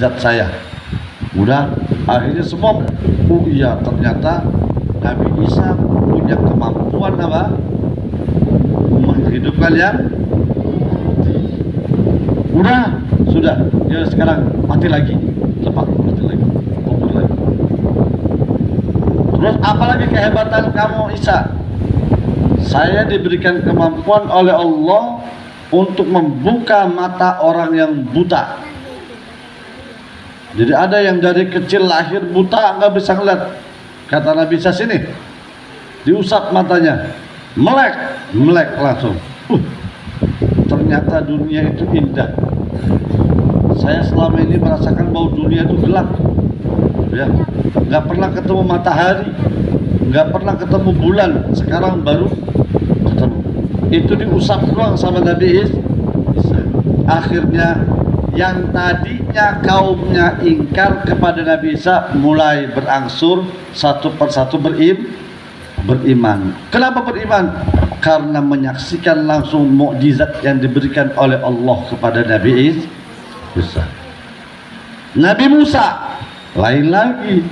zat saya. Udah, akhirnya semua, oh iya ternyata Nabi Isa punya kemampuan apa? Menghidupkan yang mati. Udah, sudah, ya sekarang mati lagi, lepas mati lagi, kubur lagi. Terus apalagi kehebatan kamu Isa? Saya diberikan kemampuan oleh Allah untuk membuka mata orang yang buta. Jadi ada yang dari kecil lahir buta, nggak bisa ngeliat. Kata Nabi Isa, sini, diusap matanya, melek langsung. Ternyata dunia itu indah. Saya selama ini merasakan bahwa dunia itu gelap. Ya, nggak pernah ketemu matahari, nggak pernah ketemu bulan. Sekarang baru ketemu. Itu diusap doang sama Nabi Isa. Akhirnya yang tadinya kaumnya ingkar kepada Nabi Isa mulai berangsur satu persatu beriman. Kenapa beriman? Karena menyaksikan langsung mukjizat yang diberikan oleh Allah kepada Nabi Isa. Nabi Musa lain lagi.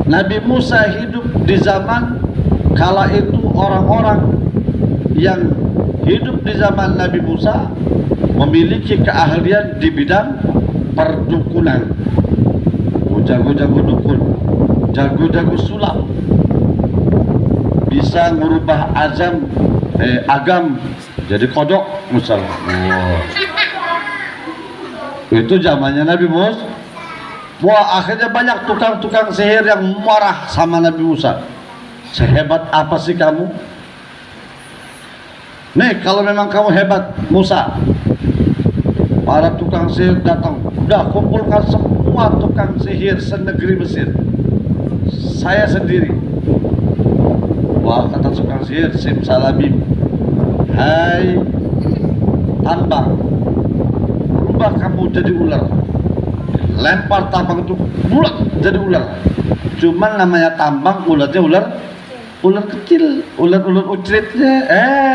Nabi Musa hidup di zaman kala itu orang-orang yang hidup di zaman Nabi Musa memiliki keahlian di bidang perdukunan. Jago-jago dukun, jago-jago sulap, bisa merubah agam jadi kodok misalnya. Itu zamannya Nabi Musa. Wah, akhirnya banyak tukang-tukang sihir yang marah sama Nabi Musa. Sehebat apa sih kamu? Nih, kalau memang kamu hebat Musa, para tukang sihir datang, udah kumpulkan semua tukang sihir senegeri Mesir, saya sendiri. Wah, kata tukang sihir simsalabim, hai tambang, rubah kamu jadi ular. Lempar tambang itu bulat jadi ular. Cuman namanya tambang, ularnya ular kecil, ular ucritnya.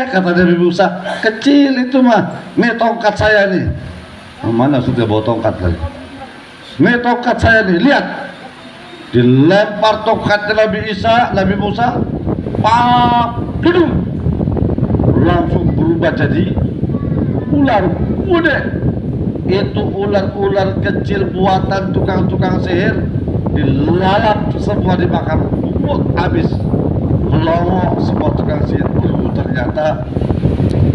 Kata Nabi Musa, kecil itu mah. Nih tongkat saya nih. Mana sudah bawa tongkat lagi? Nih tongkat saya nih, lihat. Dilempar tongkatnya Nabi Musa, pak, hidung, langsung berubah jadi ular gede. Itu ular-ular kecil buatan tukang-tukang sihir dilalap semua, dimakan habis, melongo semua tukang sihir. Ternyata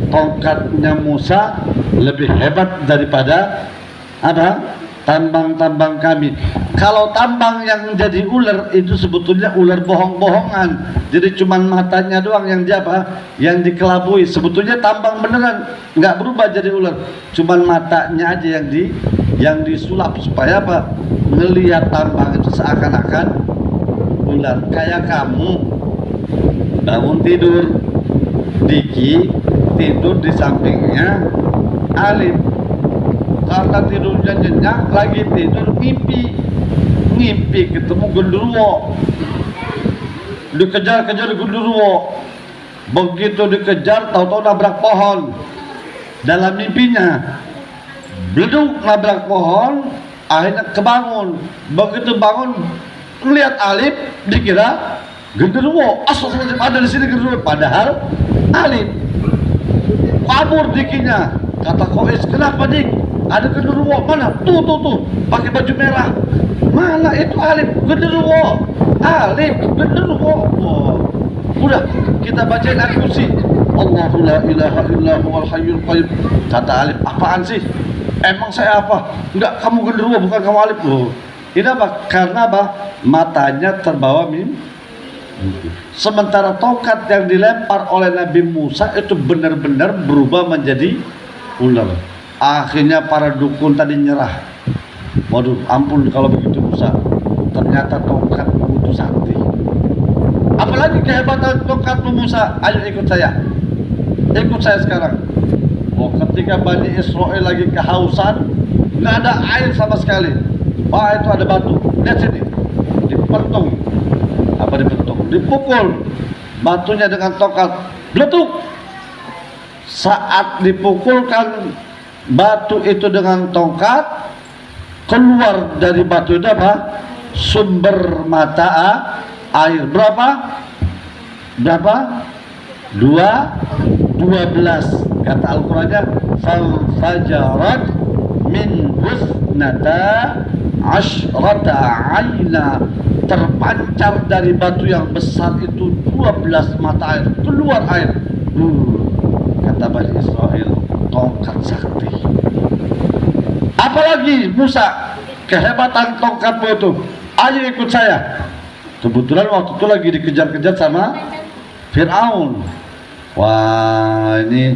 tongkatnya Musa lebih hebat daripada apa? Tambang-tambang kami. Kalau tambang yang jadi ular itu sebetulnya ular bohong-bohongan. Jadi cuman matanya doang yang dia apa? Yang dikelabui. Sebetulnya tambang beneran, nggak berubah jadi ular. Cuman matanya aja yang disulap supaya apa? Ngelihat tambang itu seakan-akan ular. Kayak kamu bangun tidur, Diki tidur di sampingnya Alif. Karena tidurnya nyenyak, lagi tidur mimpi ketemu genderuwo, dikejar-kejar genderuwo. Begitu dikejar, tahu-tahu nabrak pohon. Dalam mimpinya bleduk nabrak pohon, akhirnya kebangun. Begitu bangun, lihat Alif, dikira genderuwo. Astagfirullahaladzim, ada di sini genderuwo. Padahal Alif. Kabur Dikinya. Kata Kois, kenapa Dik? Ada genderuwo. Mana? Tuh, pakai baju merah. Mana itu Alif? Genderuwo. Alif, genderuwo. Oh. Udah, kita bacain ayat kursi. Allahu la ilaha illa huwal hayyul qayyum. Kata Alif, apaan sih? Emang saya apa? Enggak, kamu genderuwo, bukan kamu Alif. Oh. Ini apa? Karena apa? Matanya terbawa mimpi. Sementara tongkat yang dilempar oleh Nabi Musa itu benar-benar berubah menjadi ular. Akhirnya para dukun tadi nyerah. Waduh, ampun kalau begitu Musa. Ternyata tongkatmu itu sakti. Apalagi kehebatan tongkatmu Musa. Ayo ikut saya. Ikut saya sekarang. Oh, ketika Bani Israel lagi kehausan, nggak ada air sama sekali. Wah, itu ada batu. Lihat sini. Dipentung. Apa dipentung? Dipukul batunya dengan tongkat. Beletuk. Saat dipukulkan batu itu dengan tongkat, keluar dari batu itu apa? Sumber mata air. Berapa? 12. Kata Al-Qur'annya fajarat min husnata asyrata aina, terpancar dari batu yang besar itu 12 mata air, keluar air. Kata Bani Israel, tongkat sakti. Apalagi Musa, kehebatan tongkatmu itu, ayo ikut saya. Kebetulan waktu itu lagi dikejar-kejar sama Fir'aun. Wah, ini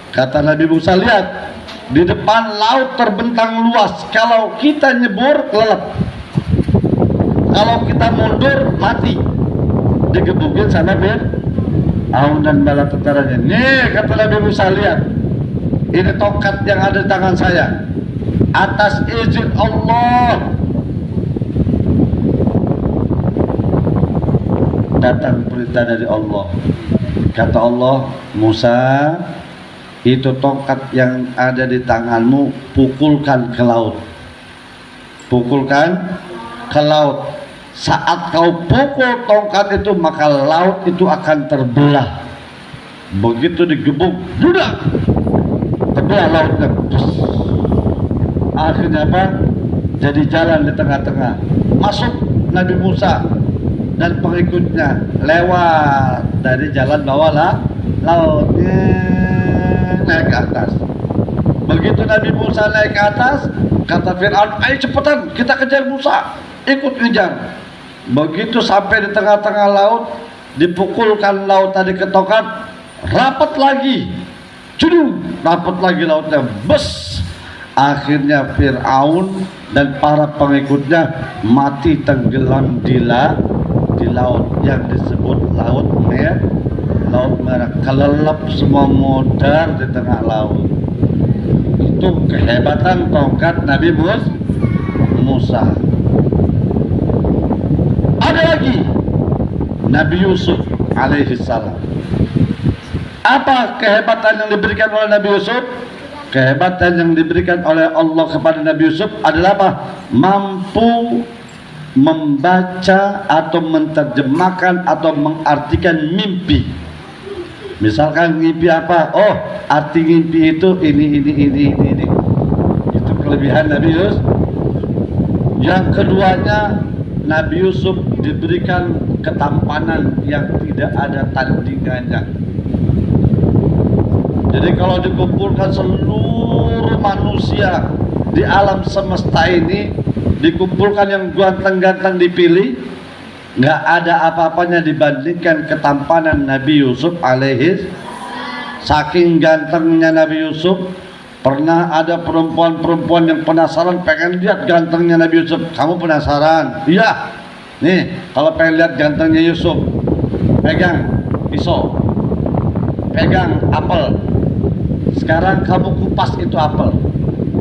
kata Nabi Musa, lihat di depan laut terbentang luas, kalau kita nyebur kelelep, kalau kita mundur mati, digebukin sama Fir'aun dan bala tentaranya. Nih kata Nabi Musa, lihat ini tongkat yang ada di tangan saya, atas izin Allah datang perintah dari Allah. Kata Allah, Musa, itu tongkat yang ada di tanganmu, pukulkan ke laut. Pukulkan ke laut. Saat kau pukul tongkat itu, maka laut itu akan terbelah. Begitu digebuk, budak, terbelah lautnya. Akhirnya apa? Jadi jalan di tengah-tengah. Masuk Nabi Musa dan pengikutnya lewat dari jalan bawah lautnya, naik ke atas. Begitu Nabi Musa naik ke atas, kata Fir'aun, ayo cepetan kita kejar Musa, ikut ngejar. Begitu sampai di tengah-tengah laut, dipukulkan laut tadi ke tongkat, rapat lagi, rapat lagi lautnya, bes. Akhirnya Fir'aun dan para pengikutnya mati tenggelam di laut yang disebut laut merah, kelelep semua, modar di tengah laut. Itu kehebatan tongkat Nabi Musa. Ada lagi Nabi Yusuf alaihi salam. Apa kehebatan yang diberikan oleh Nabi Yusuf? Kehebatan yang diberikan oleh Allah kepada Nabi Yusuf adalah apa? Mampu membaca atau menerjemahkan atau mengartikan mimpi. Misalkan mimpi apa? Oh, arti mimpi itu ini. Itu kelebihan Nabi Yusuf. Yang keduanya, Nabi Yusuf diberikan ketampanan yang tidak ada tandingannya. Jadi kalau dikumpulkan seluruh manusia di alam semesta ini, dikumpulkan yang ganteng-ganteng dipilih, nggak ada apa-apanya dibandingkan ketampanan Nabi Yusuf alaihi. Saking gantengnya Nabi Yusuf, pernah ada perempuan-perempuan yang penasaran pengen lihat gantengnya Nabi Yusuf. Kamu penasaran? Iya. Nih, kalau pengen lihat gantengnya Yusuf, pegang pisau, pegang apel. Sekarang kamu kupas itu apel.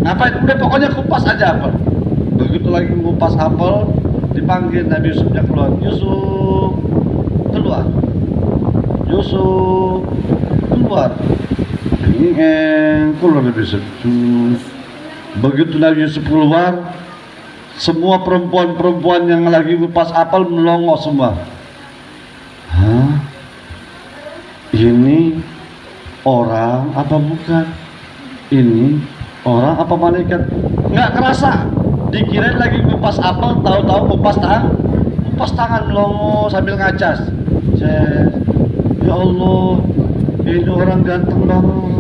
Ngapain? Udah pokoknya kupas aja apel. Begitu lagi ngupas apel, dipanggil Nabi Yusufnya keluar. Yusuf, keluar. Yusuf, keluar. Keluar Nabi Yusuf. Begitu Nabi Yusuf keluar, semua perempuan-perempuan yang lagi ngupas apel melongo semua. Hah? Ini orang apa bukan? Ini orang apa malaikat? Nggak kerasa. Dikirain lagi ngupas apel, tahu-tahu ngupas tangan melongo sambil ngacas. Ya Allah, ini orang ganteng banget.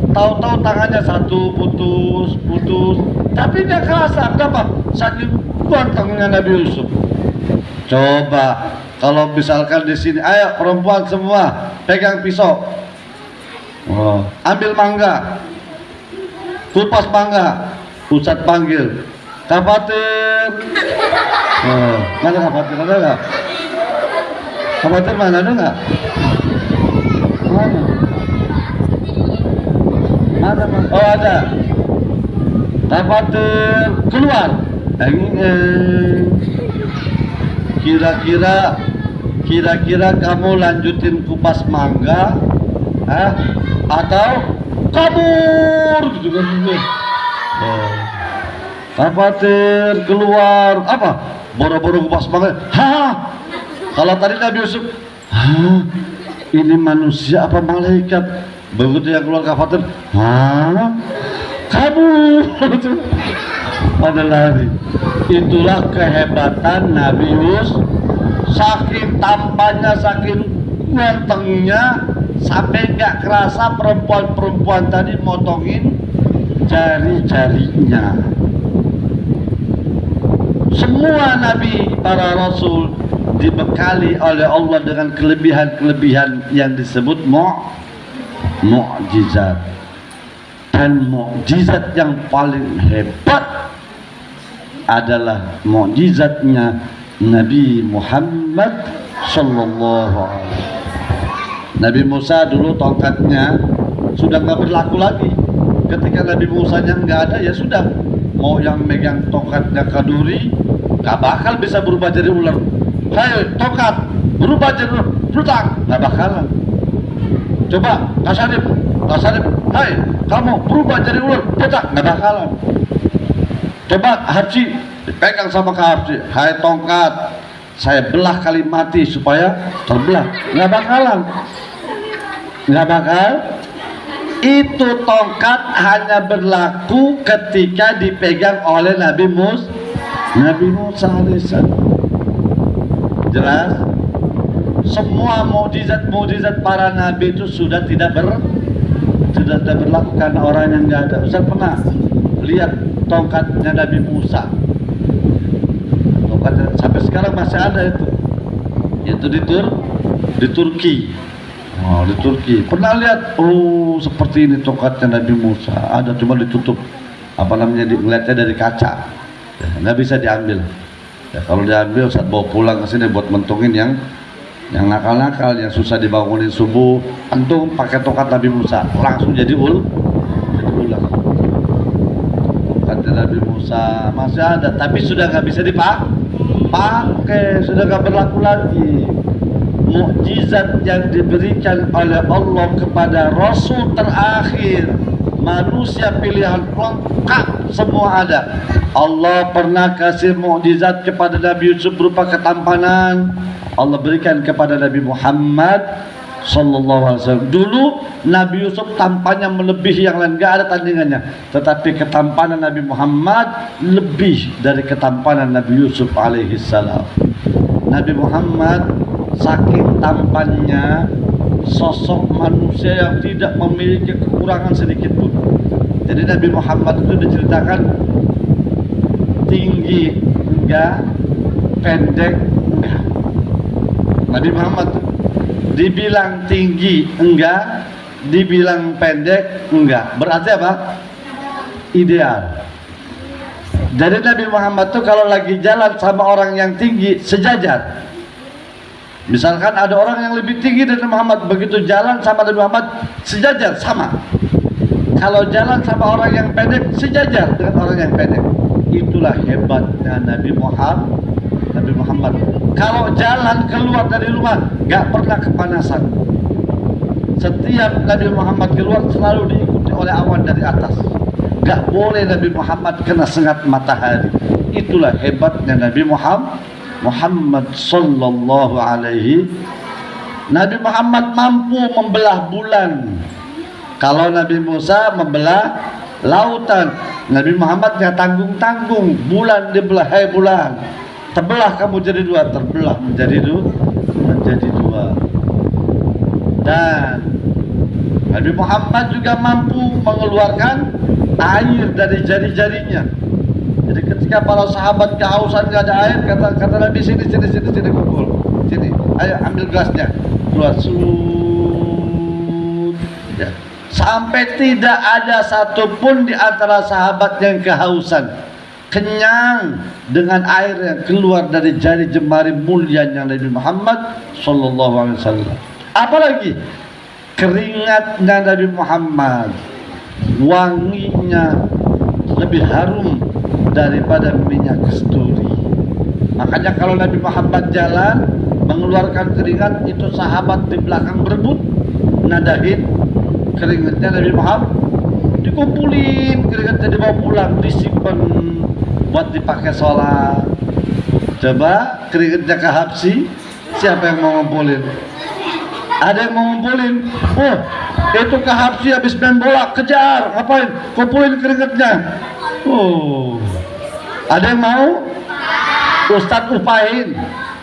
Tahu-tahu tangannya satu putus, tapi nggak kerasa. Kenapa? Saking gantengnya Nabi Yusuf. Coba kalau misalkan di sini, ayo perempuan semua pegang pisau. Oh, ambil mangga, kupas mangga. Ustadz panggil, Kafatir. Oh, mana Kafatir? Ada nggak? Kafatir mana? Ada nggak? Mana? Oh ada. Kafatir keluar. Kira-kira kamu lanjutin kupas mangga, atau kabur gitu kan? Khawatir keluar apa? Boro-boro kupas banget. Ha. Kalau tadi Nabi Yusuf, ha, ini manusia apa malaikat? Begitu yang keluar khawatir, ha, kamu. Pada lari. Itulah kehebatan Nabi Yusuf. Saking tampannya, saking gantengnya, sampai nggak kerasa perempuan-perempuan tadi motongin jari-jarinya. Semua nabi, para rasul dibekali oleh Allah dengan kelebihan-kelebihan yang disebut mukjizat. Dan mukjizat yang paling hebat adalah mukjizatnya Nabi Muhammad sallallahu alaihi wasallam. Nabi Musa dulu tongkatnya sudah nggak berlaku lagi. Ketika Nabi Musa nya nggak ada, ya sudah, mau yang megang tongkatnya kaduri nggak bakal bisa berubah jadi ular. Hai tongkat, berubah jadi ular, berutang, nggak bakalan. Coba Kasanip, hai kamu berubah jadi ular, berutang, nggak bakalan. Coba Habsi, dipegang sama Habsi, hai tongkat, saya belah kali mati supaya terbelah, nggak bakalan, nggak bakal. Itu tongkat hanya berlaku ketika dipegang oleh Nabi Musa alaihissalam. Jelas? Semua mukjizat para nabi itu sudah tidak berlaku karena orang yang nggak ada. Ustaz pernah lihat tongkatnya Nabi Musa. Tongkatnya sampai sekarang masih ada itu. Itu di Turki. Oh, di Turki. Pernah lihat? Oh, seperti ini tongkatnya Nabi Musa. Ada, cuma ditutup. Apa namanya? Dilihatnya dari kaca. Ya, nggak bisa diambil. Ya, kalau diambil saat bawa pulang ke sini buat mentungin yang nakal-nakal, yang susah dibangunin subuh, antum pakai tongkat Nabi Musa, langsung jadi ular. Tongkatnya Nabi Musa masih ada, tapi sudah nggak bisa dipakai, sudah nggak berlaku lagi. Mukjizat yang diberikan oleh Allah kepada Rasul terakhir, manusia pilihan lengkap semua ada. Allah pernah kasih mukjizat kepada Nabi Yusuf berupa ketampanan. Allah berikan kepada Nabi Muhammad sallallahu alaihi wasallam. Dulu Nabi Yusuf tampannya melebihi yang lain, enggak ada tandingannya. Tetapi ketampanan Nabi Muhammad lebih dari ketampanan Nabi Yusuf alaihi salam. Nabi Muhammad saking tampannya, sosok manusia yang tidak memiliki kekurangan sedikit pun. Jadi Nabi Muhammad itu diceritakan tinggi enggak, pendek enggak. Nabi Muhammad dibilang tinggi enggak, dibilang pendek enggak. Berarti apa? Ideal. Jadi Nabi Muhammad tuh kalau lagi jalan sama orang yang tinggi sejajar. Misalkan ada orang yang lebih tinggi dari Muhammad, begitu jalan sama Nabi Muhammad sejajar, sama. Kalau jalan sama orang yang pendek sejajar dengan orang yang pendek. Itulah hebatnya Nabi Muhammad. Kalau jalan keluar dari rumah gak pernah kepanasan. Setiap Nabi Muhammad keluar selalu diikuti oleh awan dari atas. Gak boleh Nabi Muhammad kena sengat matahari. Itulah hebatnya Nabi Muhammad sallallahu alaihi. Nabi Muhammad mampu membelah bulan. Kalau Nabi Musa membelah lautan, Nabi Muhammad nggak tanggung-tanggung. Bulan dibelah, hai bulan, terbelah kamu jadi dua, terbelah menjadi dua. Dan Nabi Muhammad juga mampu mengeluarkan air dari jari-jarinya. Jadi ketika para sahabat kehausan gak ada air, kata Nabi, sini kumpul, sini, ayo ambil gelasnya, keluar, ya. Sampai tidak ada satupun di antara sahabat yang kehausan, kenyang dengan air yang keluar dari jari jemari mulianya Nabi Muhammad sallallahu alaihi wasallam. Apalagi keringatnya Nabi Muhammad, wanginya lebih harum daripada minyak kasturi. Makanya kalau Nabi Muhammad jalan mengeluarkan keringat, itu sahabat di belakang berebut nadahin keringatnya Nabi Muhammad, dikumpulin keringatnya, dibawa pulang, disimpan buat dipakai sholat. Coba keringetnya ke Habsyi, siapa yang mau ngumpulin? Ada yang mau ngumpulin? Oh, itu ke Habsyi habis main bola, kejar, ngapain? Kumpulin keringetnya. Oh, ada yang mau? Ustadz upahin.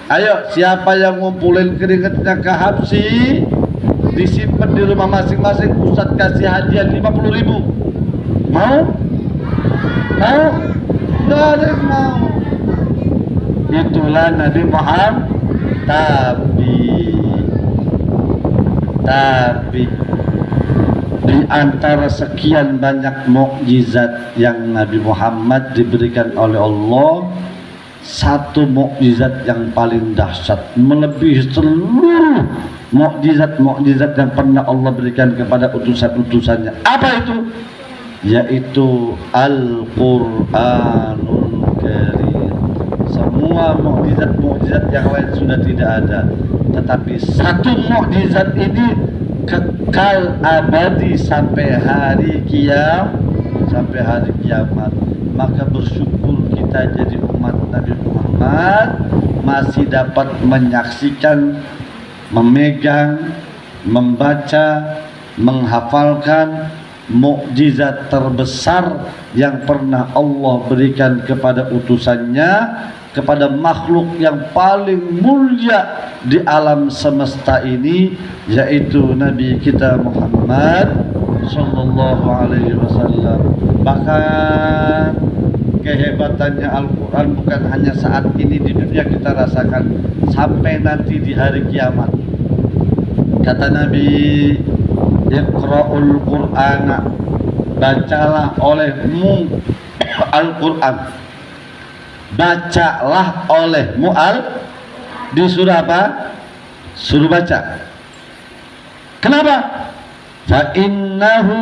Ayo, siapa yang ngumpulin keringetnya ke Habsyi, disimpan di rumah masing-masing, Ustadz kasih hadiah 50.000. Mau? Mau? Nggak ada yang mau. Itulah Nabi Muhammad. Tapi di antara sekian banyak mukjizat yang Nabi Muhammad diberikan oleh Allah, satu mukjizat yang paling dahsyat melebihi seluruh mukjizat yang pernah Allah berikan kepada utusan-utusannya. Apa itu? Yaitu Al-Qur'anul Karim. Semua mukjizat yang lain sudah tidak ada, tetapi satu mukjizat ini kekal abadi sampai hari kiamat. Maka bersyukur kita jadi umat Nabi Muhammad masih dapat menyaksikan, memegang, membaca, menghafalkan mukjizat terbesar yang pernah Allah berikan kepada utusannya, kepada makhluk yang paling mulia di alam semesta ini, yaitu Nabi kita Muhammad sallallahu alaihi wasallam. Bahkan kehebatannya Al-Quran bukan hanya saat ini di dunia kita rasakan, sampai nanti di hari kiamat. Kata Nabi, Iqra'ul Qur'ana, bacalah olehmu Al-Quran, bacalah olehmu disuruh apa? Suruh baca. Kenapa? Fa innahu,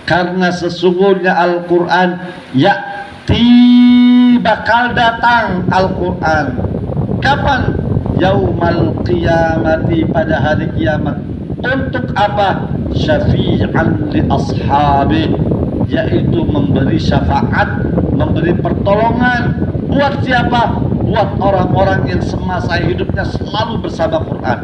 karena sesungguhnya Al-Quran ya'ti, bakal datang Al-Quran. Kapan? Yaumal qiyamati, pada hari kiamat. Untuk apa? Syafi'an li ashabi, yaitu memberi syafaat, memberi pertolongan. Buat siapa? Buat orang-orang yang semasa hidupnya selalu bersama Quran.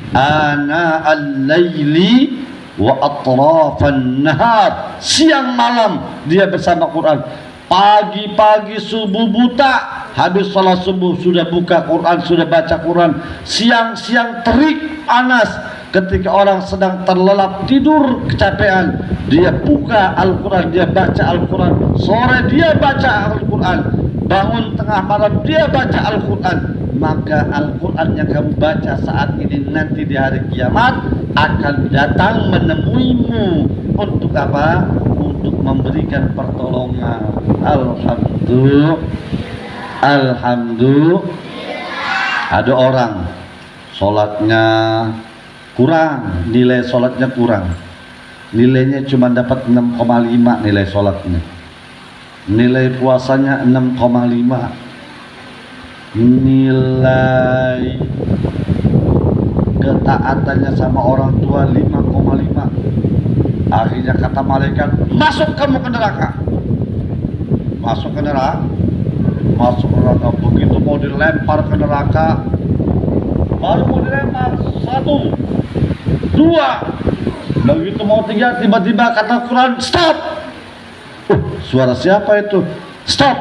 Ana al-laili wa atrafan nahar, siang malam dia bersama Quran. Pagi-pagi subuh buta, habis salat subuh sudah buka Quran, sudah baca Quran. Siang-siang terik panas, ketika orang sedang terlelap tidur kecapean, dia buka Al-Quran, dia baca Al-Quran. Sore dia baca Al-Quran, bangun tengah malam dia baca Al-Quran. Maka Al-Quran yang kamu baca saat ini nanti di hari kiamat akan datang menemuimu. Untuk apa? Untuk memberikan pertolongan. Alhamdulillah. Ada orang sholatnya kurang, nilai sholatnya kurang, nilainya cuma dapat 6,5 nilai sholatnya, nilai puasanya 6,5, nilai ketaatannya sama orang tua 5,5. Akhirnya kata malaikat, masuk kamu ke neraka. Masuk ke neraka. Begitu mau dilempar ke neraka, baru mau dilempar 1, 2, begitu mau 3, tiba-tiba kata Quran, stop. Suara siapa itu? Stop.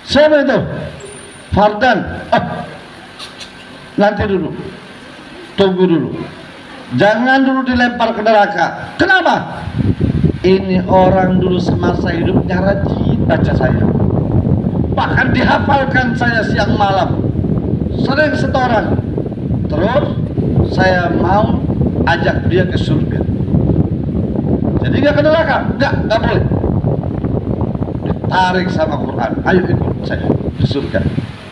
Siapa itu? Fardan. Nanti dulu, tunggu dulu, jangan dulu dilempar ke neraka. Kenapa? Ini orang dulu semasa hidupnya rajin baca saya, bahkan dihafalkan saya siang malam, sering setoran. Terus saya mau ajak dia ke surga. Jadi nggak ke neraka? Nggak boleh. Ditarik sama Quran, ayo ikut saya ke surga.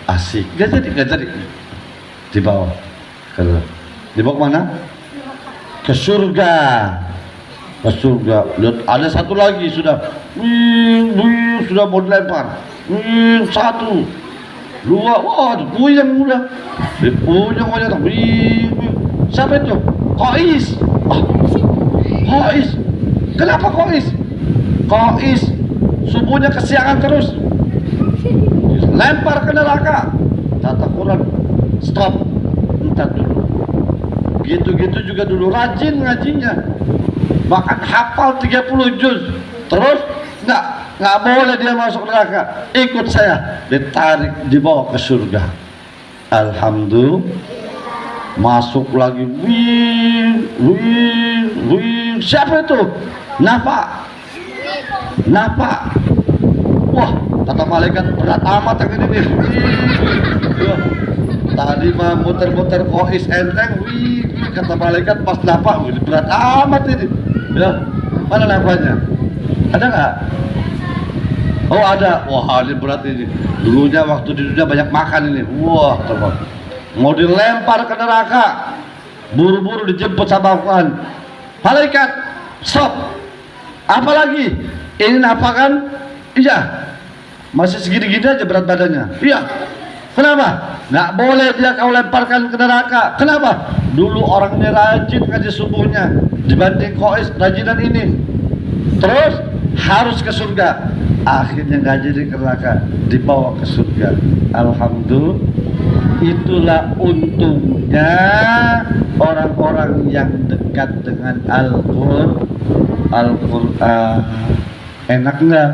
Asik, nggak jadi. Dibawa mana? Ke surga. Lihat ada satu lagi sudah, sudah mau dilempar. 1, 2, wah puyeng udah. Puyeng aja. Siapa itu? Qais. Kenapa Qais? subuhnya kesiangan terus, lempar ke neraka. Kata Quran, stop, entar dulu. Gitu-gitu juga dulu, rajin ngajinya, bahkan hafal 30 juz. Terus nggak boleh dia masuk neraka. Ikut saya, ditarik, dibawa ke surga. Alhamdulillah, masuk lagi. Wih, siapa itu? Nafa. Wah, kata malaikat, berat amat yang ini nih. Tadi mah muter-muter kois enteng. Kata malaikat pas nafa, berat amat ini. Ya, mana nafanya? Ada nggak? Oh ada. Wah, ini berat ini. Dulunya waktu di dunia banyak makan ini. Wah, teman. Mau dilempar ke neraka. Buru-buru dijemput sama Tuhan. Malaikat, stop. Apa lagi? Ini apa kan? Iya. Masih segini-gini aja berat badannya. Iya. Kenapa? Nggak boleh dia kau lemparkan ke neraka. Kenapa? Dulu orang ini rajin ngaji subuhnya dibanding kois rajinan ini. Terus harus ke surga. Akhirnya nggak jadi ke neraka, dibawa ke surga. Alhamdulillah. Itulah untungnya orang-orang yang dekat dengan Al-Quran. Enak nggak?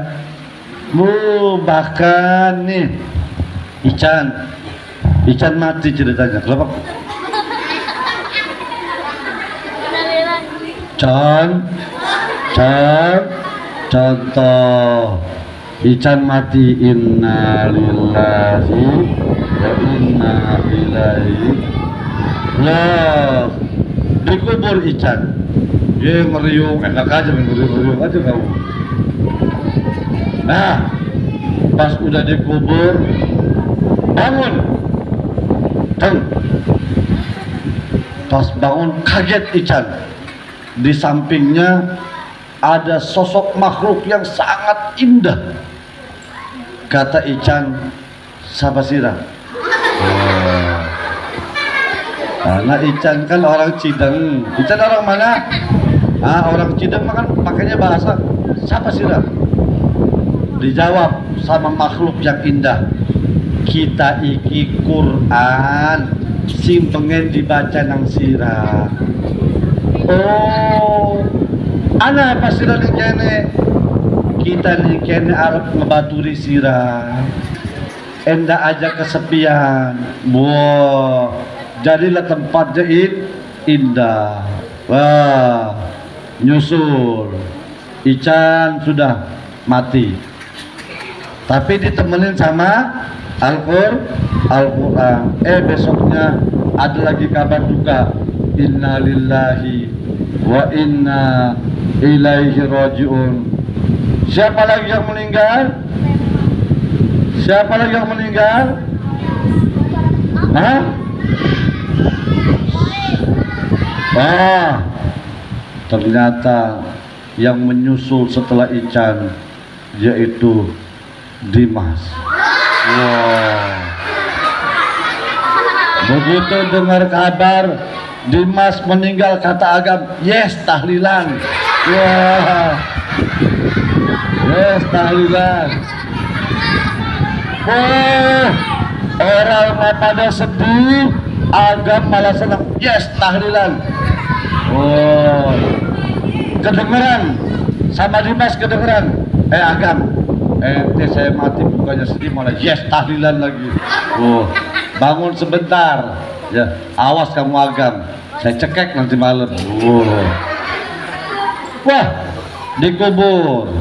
Bahkan nih Ican mati ceritanya. Kenapa? Contoh Ican mati, innalillahi wa inna ilaihi raji'un. Dikubur Ican, dia ngeriung, enak aja ngeriung aja kamu. Nah, pas udah dikubur, bangun, pas bangun kaget Ican. Di sampingnya ada sosok makhluk yang sangat indah. Kata Ican, siapa sirah? Karena Ican kan orang Cideng. Ican orang mana? Orang Cideng kan pakainya bahasa siapa sirah? Dijawab sama makhluk yang indah, kita iki Quran sing pengen dibaca nang sirah. Oh, ana apa sirah ning kene? Kita ning kene arep ngebaturi sirah. Enda aja kesepian. Wah, jadilah tempatnya indah. Wah, nyusul. Ican sudah mati, tapi ditemenin sama Al-Quran. Besoknya ada lagi kabar duka, inna lillahi wa inna ilaihi raji'un. Siapa lagi yang meninggal? Siapa lagi yang meninggal? Ternyata yang menyusul setelah Ican yaitu Dimas. Begitu dengar kabar Dimas meninggal, kata Agam, yes, tahlilan. Yes, tahlilan. Orang pada sedih, Agam malah senang, yes, tahlilan. Kedengeran sama Dimas, kedengeran. Agam, saya mati bukannya sedih, malah yes, tahlilan lagi. Bangun sebentar, ya, awas kamu Agam, saya cekek nanti malam. Wah, dikubur.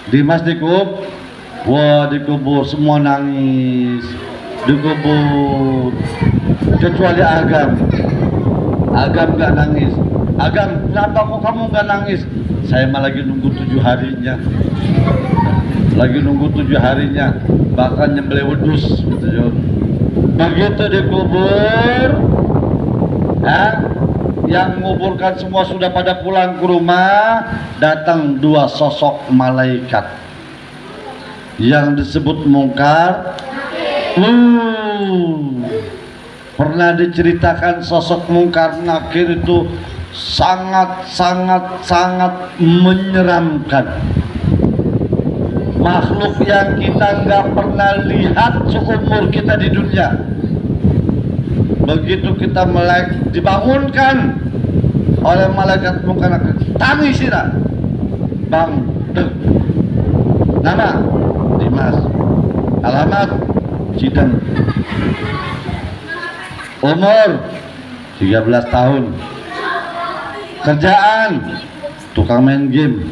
Dimas dikubur, semua nangis. Dikubur, kecuali Agam. Agam gak nangis. Agam, kenapa kok kamu gak nangis? Saya mah lagi nunggu 7 harinya. Lagi nunggu 7 harinya, bahkan nyembelih wedus gitu. Begitu dikubur, yang menguburkan semua sudah pada pulang ke rumah. Datang 2 sosok malaikat yang disebut Mungkar. Pernah diceritakan sosok Mungkar Nakir itu sangat menyeramkan. makhluk yang kita nggak pernah lihat seumur kita di dunia. Begitu kita dibangunkan oleh malaikat munkar nakir, tangis tidak, bang, dek, nama Dimas, alamat Cideng, umur 13 tahun, kerjaan tukang main game.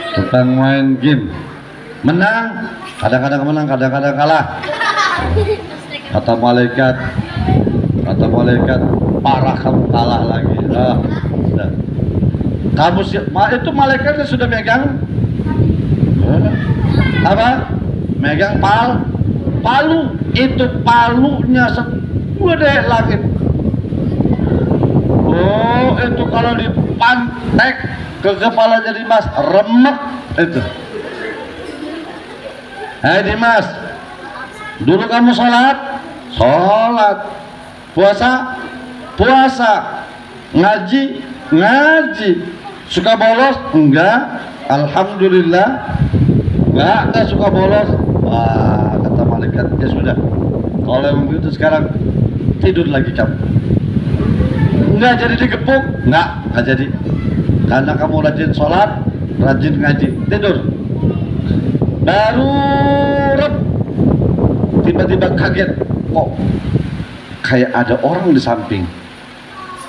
Tukang main game, menang, kadang-kadang menang, kadang-kadang kalah. Kata malaikat, parah kamu kalah lagi. Kamu itu malaikatnya sudah megang apa? Megang palu. Itu palunya segede langit. Oh, itu kalau dipantek ke kepalanya Dimas, remek itu. Hai Dimas, dulu kamu sholat, puasa, ngaji, suka bolos, enggak, alhamdulillah, enggak suka bolos. Wah, kata malaikat, ya sudah, kalau yang begitu sekarang tidur lagi kamu. Enggak jadi digepuk, enggak jadi, karena kamu rajin sholat, rajin ngaji, tidur. Baru tiba-tiba kaget, kok kayak ada orang di samping.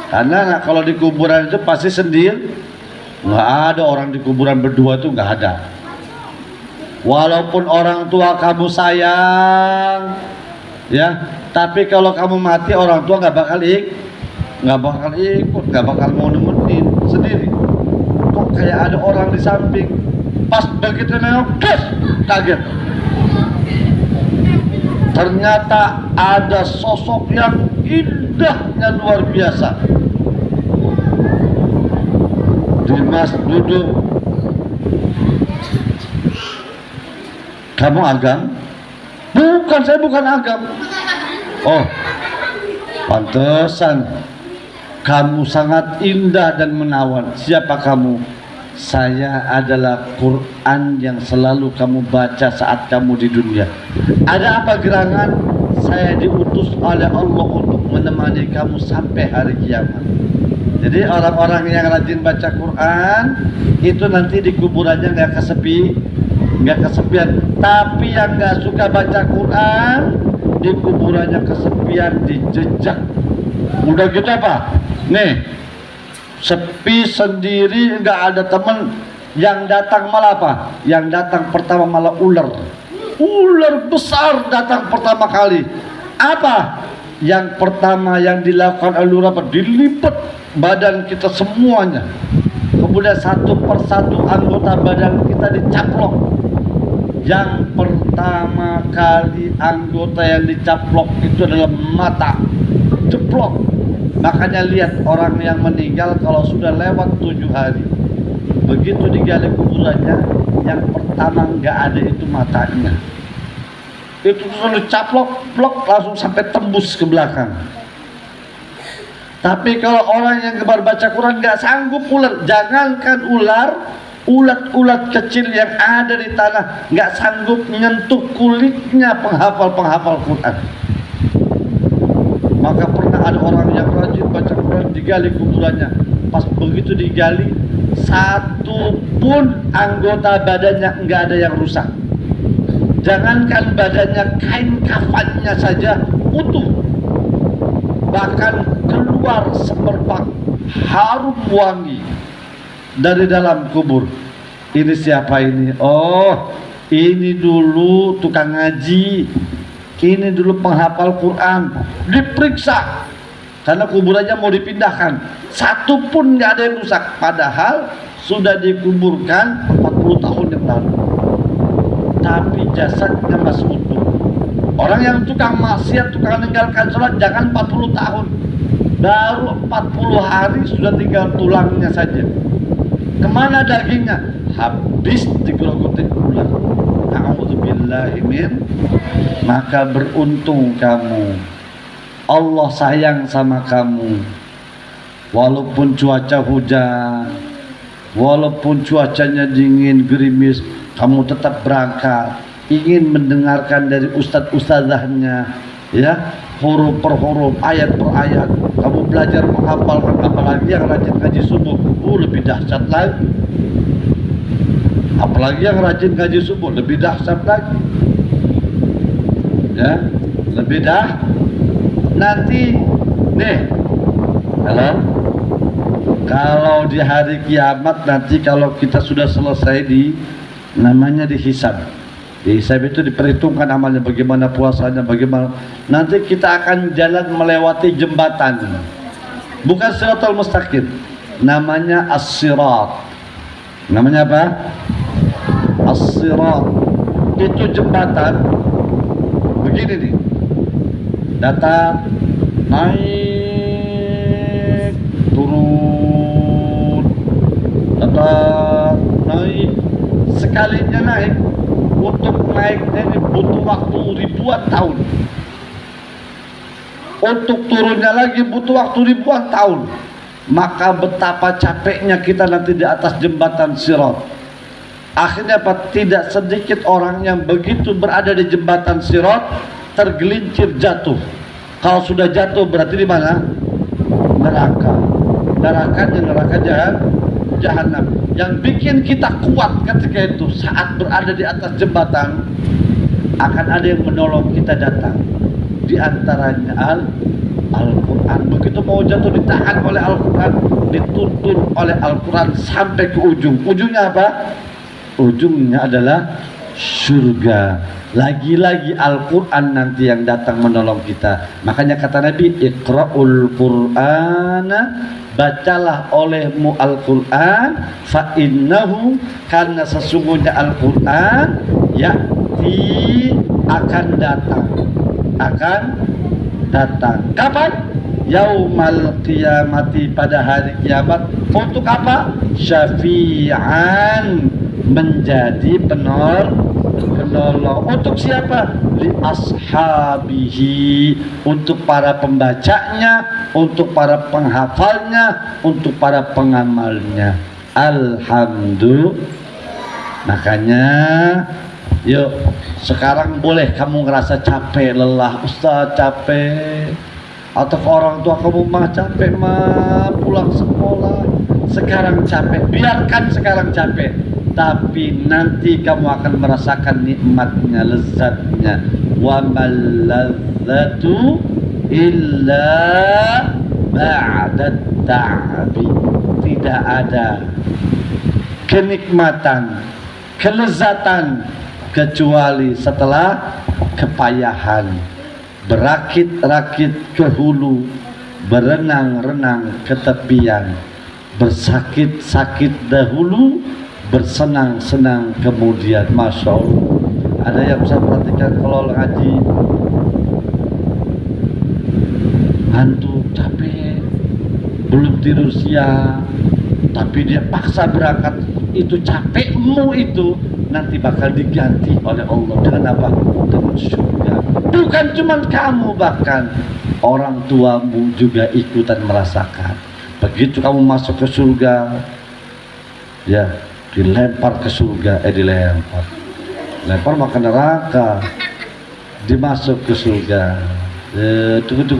Karena kalau di kuburan itu pasti sendiri, nggak ada orang di kuburan berdua, tuh nggak ada. Walaupun orang tua kamu sayang, ya, tapi kalau kamu mati orang tua nggak bakal ikut, nggak bakal mau nemenin, sendiri. Kok kayak ada orang di samping. Pas begitu nengok, kaget. Ternyata ada sosok yang indahnya luar biasa. Dimas duduk. Kamu agam? Bukan, saya bukan agam. Oh, pantesan kamu sangat indah dan menawan. Siapa kamu? Saya adalah Quran yang selalu kamu baca saat kamu di dunia. Ada apa gerangan? Saya diutus oleh Allah untuk menemani kamu sampai hari kiamat. Jadi orang-orang yang rajin baca Quran itu nanti di kuburannya nggak kesepian. Tapi yang nggak suka baca Quran di kuburannya kesepian, dijejak. Udah gitu apa? Nih, sepi sendiri, nggak ada teman. Yang datang malah apa? Yang datang pertama malah ular besar datang pertama kali. Apa yang pertama yang dilakukan oleh ular? Dilipat badan kita semuanya, kemudian satu persatu anggota badan kita dicaplok. Yang pertama kali anggota yang dicaplok itu adalah mata, ceplok. Makanya lihat orang yang meninggal kalau sudah lewat 7 hari, begitu digali kuburannya, yang pertama nggak ada itu matanya. Itu sudah caplok langsung sampai tembus ke belakang. Tapi kalau orang yang gemar baca Quran nggak sanggup ular, jangankan ulat kecil yang ada di tanah nggak sanggup menyentuh kulitnya penghafal Quran. Maka pernah ada orang yang rajin baca Quran digali kuburannya. Pas begitu digali, satu pun anggota badannya nggak ada yang rusak. Jangankan badannya, kain kafannya saja utuh. Bahkan keluar semerbak harum wangi dari dalam kubur. Ini siapa ini? Oh, ini dulu tukang ngaji. Ini dulu penghafal Quran. Diperiksa karena kuburannya mau dipindahkan, satu pun nggak ada yang rusak. Padahal sudah dikuburkan 40 tahun yang lalu, tapi jasadnya masih utuh. Orang yang tukang maksiat, tukang meninggalkan sholat, jangan 40 tahun, baru 40 hari sudah tinggal tulangnya saja. Kemana dagingnya? Habis digerogotin ular. A'udzubillahi min. Maka beruntung kamu, Allah sayang sama kamu. Walaupun cuaca hujan, Walaupun cuacanya dingin, gerimis, kamu tetap berangkat, ingin mendengarkan dari ustadz-ustadzahnya, ya, huruf per huruf, ayat per ayat. Kamu belajar menghafalkan, apalagi yang rajin ngaji subuh, lebih dahsyat lagi. Apalagi yang rajin ngaji subuh, lebih dahsyat lagi. Ya, lebih dah. Nanti, nih, kalau di hari kiamat nanti kalau kita sudah selesai namanya dihisab. Dihisab itu diperhitungkan amalnya, bagaimana puasanya, bagaimana. Nanti kita akan jalan melewati jembatan. Bukan siratal mustaqim. Namanya as-sirat. Namanya apa? As-sirat. Itu jembatan begini nih. Datang, naik, turun, datang, naik. Sekalinya naik, untuk naiknya ini butuh waktu ribuan tahun. Untuk turunnya lagi butuh waktu ribuan tahun. Maka betapa capeknya kita nanti di atas jembatan Sirat. Akhirnya apa? Tidak sedikit orang yang begitu berada di jembatan Sirat tergelincir jatuh. Kalau sudah jatuh berarti di mana? Neraka. Neraka jahanam. Yang bikin kita kuat ketika itu saat berada di atas jembatan, akan ada yang menolong kita datang. Di antaranya Al-Quran. Begitu mau jatuh ditahan oleh Al-Quran, dituntun oleh Al-Quran sampai ke ujung. Ujungnya apa? Ujungnya adalah surga. Lagi-lagi Al-Quran nanti yang datang menolong kita. Makanya kata Nabi, Iqra'ul Qur'ana, bacalah olehmu Al-Quran, fa innahu, karena sesungguhnya Al-Quran ya'ti, akan datang. Kapan? Yaumal qiyamati, pada hari kiamat. Untuk apa? Syafi'an, menjadi penolong. Untuk siapa? Li ashabihi, untuk para pembacanya, untuk para penghafalnya, untuk para pengamalnya. Alhamdulillah. Makanya yuk, sekarang boleh kamu ngerasa capek, lelah, Ustaz capek, atau orang tua kamu mah capek mah pulang sekolah, sekarang capek, biarkan sekarang capek, tapi nanti kamu akan merasakan nikmatnya, lezatnya. Wa mal ladzatu illa ba'da ta'bi. Tidak ada kenikmatan, kelezatan kecuali setelah kepayahan. Berakit-rakit ke hulu, berenang-renang ke tepian, bersakit-sakit dahulu, bersenang-senang kemudian. Masya Allah. Ada yang bisa perhatikan kalau ngaji, ngantuk, capek, belum tidur siang, tapi dia paksa berangkat. Itu capekmu itu nanti bakal diganti oleh Allah dengan apa? Dengan surga. Bukan cuma kamu, bahkan orang tuamu juga ikutan merasakan. Begitu kamu masuk ke surga, ya dilempar ke surga, dilempar makan neraka, dimasuk ke surga. Tunggu,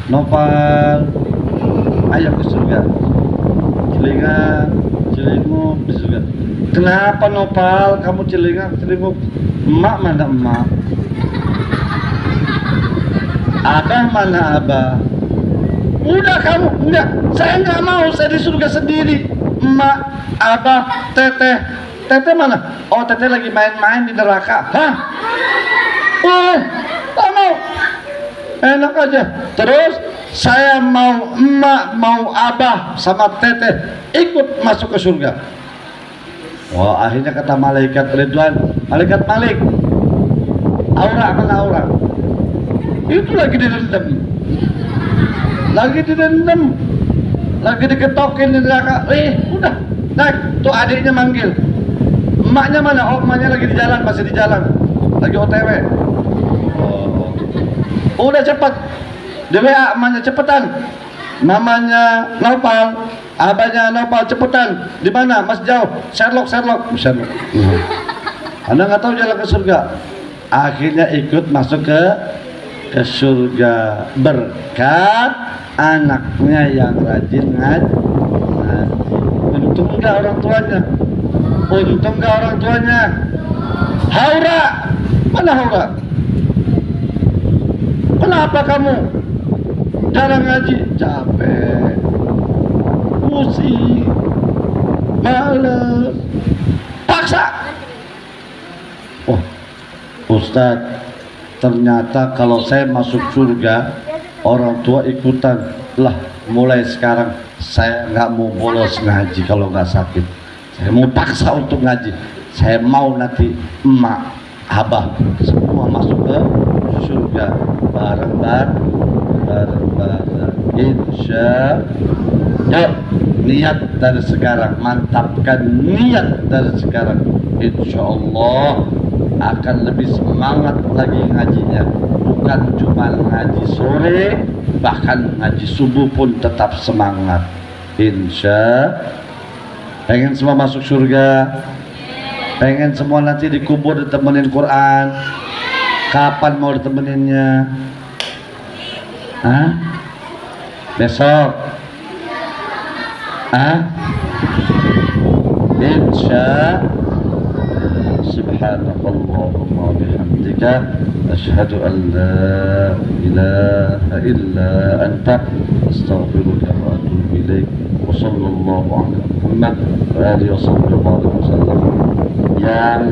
Nopal, ayo ke surga. Celinguk di surga. Kenapa Nopal kamu celinguk? Emak mana emak? Abah mana abah? Udah kamu, enggak, saya nggak mau, saya di surga sendiri. Emak, abah, teteh mana? Oh, teteh lagi main-main di neraka. Hah? Tak mau. Enak aja. Terus saya mau emak, mau abah sama teteh ikut masuk ke surga. Wah, akhirnya kata malaikat Ridwan, malaikat Malik, aura mana aura? Itu lagi direndam, lagi diketokin di neraka. Udah naik. Tuh adiknya manggil, emaknya mana? Oh, emaknya lagi di jalan, masih di jalan, lagi OTW. Udah cepat, di WA emaknya, cepetan. Namanya Nopal, Abahnya Nopal, cepetan. Di mana? Mas jauh. Sherlock. Anda nggak tahu jalan ke surga. Akhirnya ikut masuk ke surga berkat anaknya yang rajin ngaji. Untung nggak orang tuanya. Haura, mana Haura? Kenapa kamu jarang ngaji? Capek, pusing, males, paksa. Oh, Ustadz, ternyata kalau saya masuk surga, orang tua ikutan. Lah, mulai sekarang saya nggak mau bolos ngaji kalau nggak sakit. Saya mau paksa untuk ngaji. Saya mau nanti emak, abah semua masuk ke surga bareng-bareng. Insya Allah. Niat dari sekarang, mantapkan niat dari sekarang. Insya Allah akan lebih semangat lagi ngajinya. Bukan cuma ngaji sore, bahkan ngaji subuh pun tetap semangat. Insya. Pengen semua masuk surga. Pengen semua nanti dikubur ditemenin Quran. Kapan mau ditemeninnya? Hah? Besok? Hah? Insya. Subhanallahumma wa bihamdika asyhadu an la ilaha illa anta astaghfiruka wa atubu ilaik. Wa sallallahu ala Muhammad wa alihi wa sahbihi wa sallam. Yang